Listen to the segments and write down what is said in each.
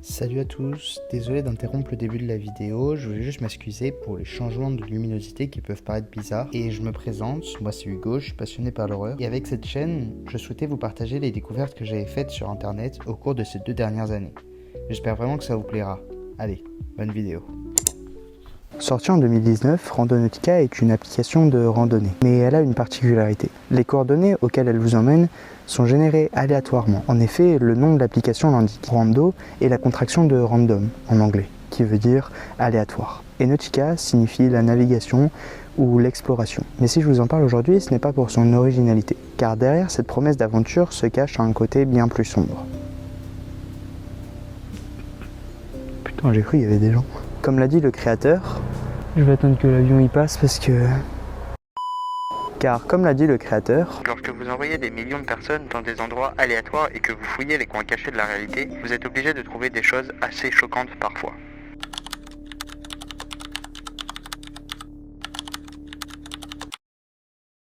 Salut à tous, désolé d'interrompre le début de la vidéo, je voulais juste m'excuser pour les changements de luminosité qui peuvent paraître bizarres. Et je me présente, moi c'est Hugo, je suis passionné par l'horreur. Et avec cette chaîne, je souhaitais vous partager les découvertes que j'avais faites sur internet au cours de ces 2 dernières années. J'espère vraiment que ça vous plaira. Allez, bonne vidéo. Sortie en 2019, Randonautica est une application de randonnée, mais elle a une particularité. Les coordonnées auxquelles elle vous emmène sont générées aléatoirement. En effet, le nom de l'application l'indique. Rando est la contraction de random en anglais, qui veut dire aléatoire. Et Nautica signifie la navigation ou l'exploration. Mais si je vous en parle aujourd'hui, ce n'est pas pour son originalité, car derrière cette promesse d'aventure se cache un côté bien plus sombre. Putain, j'ai cru qu'il y avait des gens. Comme l'a dit le créateur, je vais attendre que l'avion y passe parce que... Car comme l'a dit le créateur, lorsque vous envoyez des millions de personnes dans des endroits aléatoires et que vous fouillez les coins cachés de la réalité, vous êtes obligé de trouver des choses assez choquantes parfois.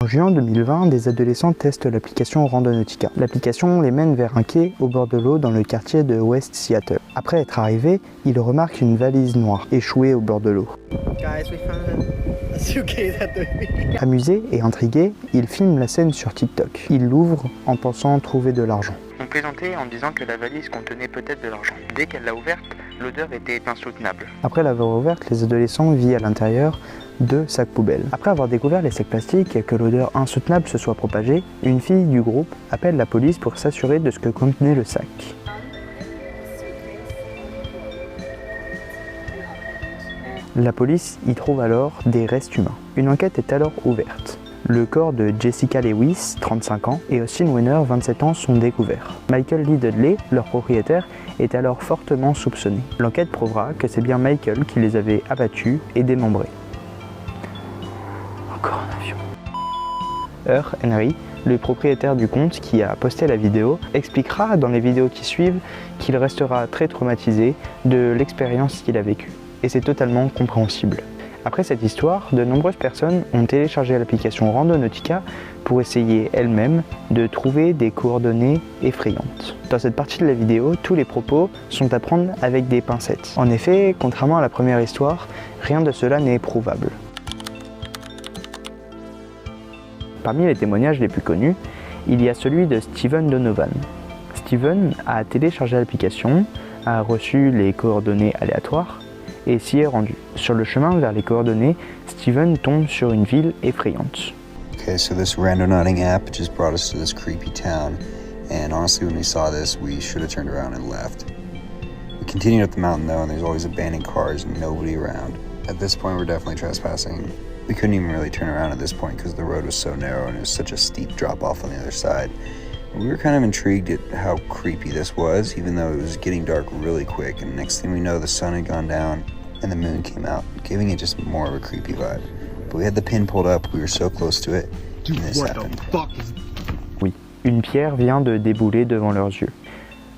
En juin 2020, des adolescents testent l'application Randonautica. L'application les mène vers un quai au bord de l'eau dans le quartier de West Seattle. Après être arrivés, ils remarquent une valise noire échouée au bord de l'eau. Amusés et intrigués, ils filment la scène sur TikTok. Ils l'ouvrent en pensant trouver de l'argent. On plaisantait en disant que la valise contenait peut-être de l'argent. Dès qu'elle l'a ouverte, l'odeur était insoutenable. Après l'avoir ouverte, les adolescents vivent à l'intérieur 2 sacs poubelles. Après avoir découvert les sacs plastiques et que l'odeur insoutenable se soit propagée, une fille du groupe appelle la police pour s'assurer de ce que contenait le sac. La police y trouve alors des restes humains. Une enquête est alors ouverte. Le corps de Jessica Lewis, 35 ans, et Austin Weiner, 27 ans, sont découverts. Michael Lee Dudley, leur propriétaire, est alors fortement soupçonné. L'enquête prouvera que c'est bien Michael qui les avait abattus et démembrés. Encore un avion. Earl Henry, le propriétaire du compte qui a posté la vidéo, expliquera dans les vidéos qui suivent qu'il restera très traumatisé de l'expérience qu'il a vécue. Et c'est totalement compréhensible. Après cette histoire, de nombreuses personnes ont téléchargé l'application Randonautica pour essayer elles-mêmes de trouver des coordonnées effrayantes. Dans cette partie de la vidéo, tous les propos sont à prendre avec des pincettes. En effet, contrairement à la première histoire, rien de cela n'est prouvable. Parmi les témoignages les plus connus, il y a celui de Steven Donovan. Steven a téléchargé l'application, a reçu les coordonnées aléatoires et s'y est rendu. Sur le chemin vers les coordonnées, Steven tombe sur une ville effrayante. Okay, so this Randonauting app just brought us to this creepy town, and honestly when we saw this, we should have turned around and left. We continued up the mountain though, and there's always abandoned cars and nobody around. At this point, we're definitely trespassing. We couldn't even really turn around at this point because the road was so narrow and it was such a steep drop off on the other side. We were kind of intrigued at how creepy this was, even though it was getting dark really quick, and next thing we know, the sun had gone down and the moon came out, giving it just more of a creepy vibe. But we had the pin pulled up, we were so close to it, and this happened. Oui, une pierre vient de débouler devant leurs yeux.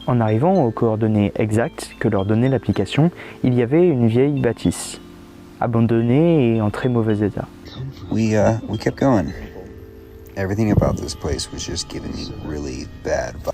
En arrivant aux coordonnées exactes que leur donnait l'application, il y avait une vieille bâtisse, abandonnée et en très mauvais état. We kept going. Everything about this place was just giving me really bad vibes.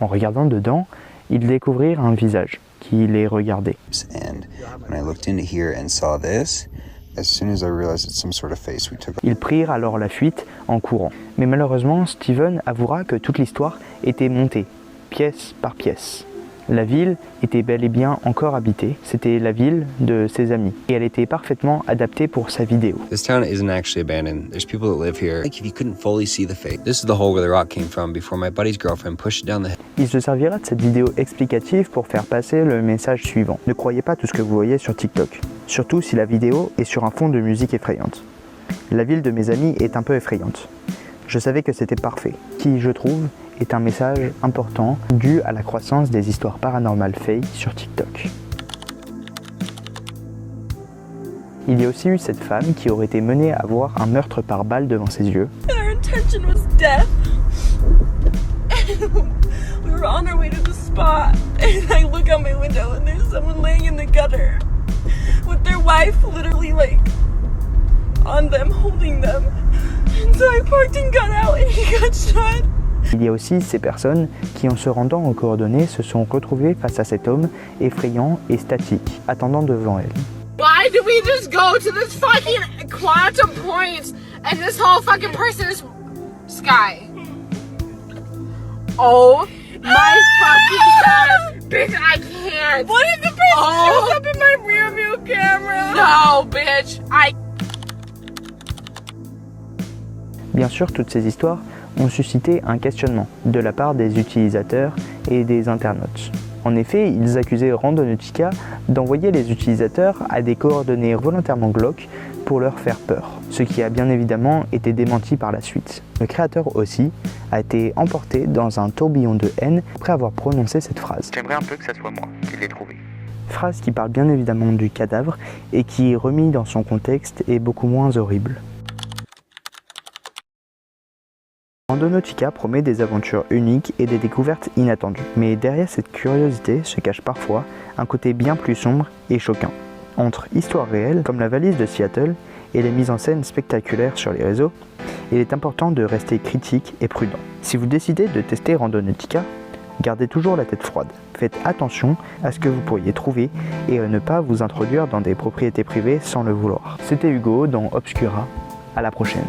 En regardant dedans, ils découvrirent un visage qui les regardait. And when I looked into here and saw this, as soon as I realized it's some sort of face, we took. Ils prirent alors la fuite en courant. Mais malheureusement, Steven avouera que toute l'histoire était montée, pièce par pièce. La ville était bel et bien encore habitée. C'était la ville de ses amis. Et elle était parfaitement adaptée pour sa vidéo. This town isn't actually abandoned. There's people that live here. Like if you couldn't fully see the face. This is the hole where the rock came from before my buddy's girlfriend pushed it down the hill. Il se servira de cette vidéo explicative pour faire passer le message suivant. Ne croyez pas tout ce que vous voyez sur TikTok. Surtout si la vidéo est sur un fond de musique effrayante. La ville de mes amis est un peu effrayante. Je savais que c'était parfait. Qui, je trouve, est un message important dû à la croissance des histoires paranormales fake sur TikTok. Il y a aussi eu cette femme qui aurait été menée à voir un meurtre par balle devant ses yeux. Our intention was death. We were on our way to the spot, and I look out my window and there's someone laying in the gutter with their wife literally like on them, holding them. And so I parked and got out and he got shot. Il y a aussi ces personnes qui, en se rendant aux coordonnées, se sont retrouvées face à cet homme effrayant et statique, attendant devant elle. Why do we just go to this fucking quantum point and this whole fucking person is Sky? Oh my fucking god, bitch, I can't. What if the person shows up in my rear view camera? No, bitch, Bien sûr, toutes ces histoires ont suscité un questionnement de la part des utilisateurs et des internautes. En effet, ils accusaient Randonautica d'envoyer les utilisateurs à des coordonnées volontairement glauques pour leur faire peur, ce qui a bien évidemment été démenti par la suite. Le créateur aussi a été emporté dans un tourbillon de haine après avoir prononcé cette phrase. J'aimerais un peu que ça soit moi qui l'ai trouvé. Phrase qui parle bien évidemment du cadavre et qui, remis dans son contexte, est beaucoup moins horrible. Randonautica promet des aventures uniques et des découvertes inattendues. Mais derrière cette curiosité se cache parfois un côté bien plus sombre et choquant. Entre histoires réelles, comme la valise de Seattle, et les mises en scène spectaculaires sur les réseaux, il est important de rester critique et prudent. Si vous décidez de tester Randonautica, gardez toujours la tête froide. Faites attention à ce que vous pourriez trouver et à ne pas vous introduire dans des propriétés privées sans le vouloir. C'était Hugo dans Obscura. À la prochaine.